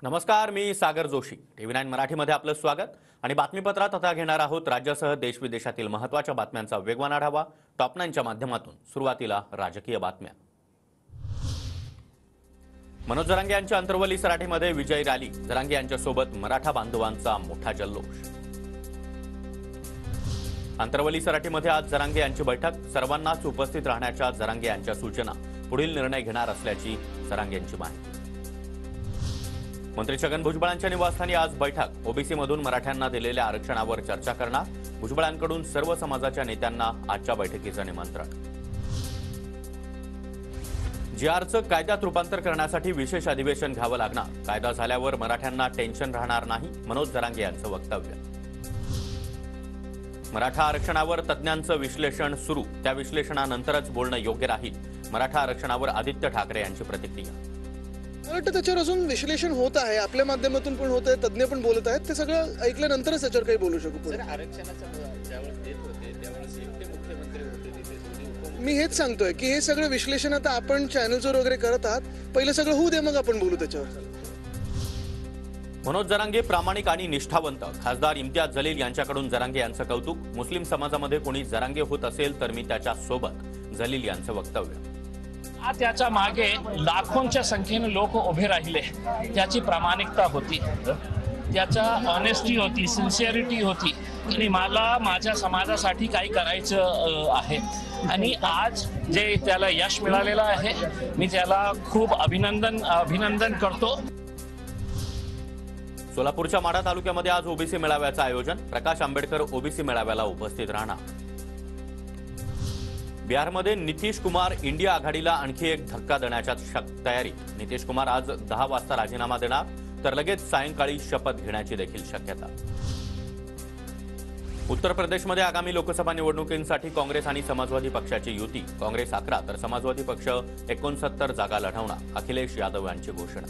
नमस्कार, मी सागर जोशी. TV9 मराठीमध्ये आपलं स्वागत आणि बातमीपत्रात आता घेणार आहोत राज्यासह देश-विदेशातील महत्त्वाच्या बातम्यांचा वेगवान आढावा टॉप 9च्या माध्यमातून. सुरुवातीला राजकीय बातम्या. मनोज जरांगे यांच्या अंतरवली सराटीमध्ये विजयी रॅली. जरांगे यांच्या सोबत मराठा बांधवांचा मोठा जल्लोष. अंतरवली सराटीमध्ये आज जरांगे यांची बैठक. सर्वांनाच उपस्थित राहण्याच्या जरांगे यांच्या सूचना. पुढील निर्णय घेणार असल्याची जरांगे यांची माहिती. मंत्री छगन भुजबळांच्या निवासस्थानी आज बैठक. ओबीसी मधून मराठ्यांना दिलेल्या आरक्षणावर चर्चा करणार. भुजबळांकडून सर्व समाजाच्या नेत्यांना आजच्या बैठकीचं निमंत्रण. जीआरचं कायद्यात रूपांतर करण्यासाठी विशेष अधिवेशन घ्यावं लागणार. कायदा झाल्यावर मराठ्यांना टेन्शन राहणार नाही, मनोज जरांगे यांचं वक्तव्य. मराठा आरक्षणावर तज्ज्ञांचं विश्लेषण सुरू. त्या विश्लेषणानंतरच बोलणं योग्य राहील. मराठा आरक्षणावर आदित्य ठाकरे यांची प्रतिक्रिया. मला वाटतं त्याच्यावर अजून विश्लेषण होत आहे, आपल्या माध्यमातून पण होत आहे, तज्ज्ञ पण बोलत आहेत. ते सगळं ऐकल्यानंतरच त्याच्यावर काही बोलू शकू. मी हेच सांगतोय की हे सगळं विश्लेषण आता आपण चॅनल्सवर वगैरे करत आहात. पहिलं सगळं होऊ दे, मग आपण बोलू त्याच्यावर. मनोज जरांगे प्रामाणिक आणि निष्ठावंत. खासदार इम्तियाज जलील यांच्याकडून जरांगे यांचं कौतुक. मुस्लिम समाजामध्ये कोणी जरांगे होत असेल तर मी त्याच्या सोबत. जलील यांचं वक्तव्य. त्याच्या मागे लाखोंच्या संख्येने लोक उभे राहिले. त्याची प्रामाणिकता होती, त्याच्या ऑनेस्टी होती, सिन्सिअरिटी होती आणि मला माझ्या समाजासाठी काही करायचं आहे. आणि आज जे त्याला यश मिळालेलं आहे, मी त्याला खूप अभिनंदन करतो. सोलापूरच्या माढा तालुक्यामध्ये आज ओबीसी मेळाव्याचं आयोजन. प्रकाश आंबेडकर ओबीसी मेळाव्याला उपस्थित राहणार. बिहारमध्ये नितीश कुमार इंडिया आघाडीला आणखी एक धक्का देण्याच्या तयारीत. नितीश कुमार आज 10 वाजता राजीनामा देणार, तर लगेच सायंकाळी शपथ घेण्याची देखील शक्यता. उत्तर प्रदेशमध्ये आगामी लोकसभा निवडणुकींसाठी काँग्रेस आणि समाजवादी पक्षाची युती. काँग्रेस 11 तर समाजवादी पक्ष 69 जागा लढवणार. अखिलेश यादव यांची घोषणा.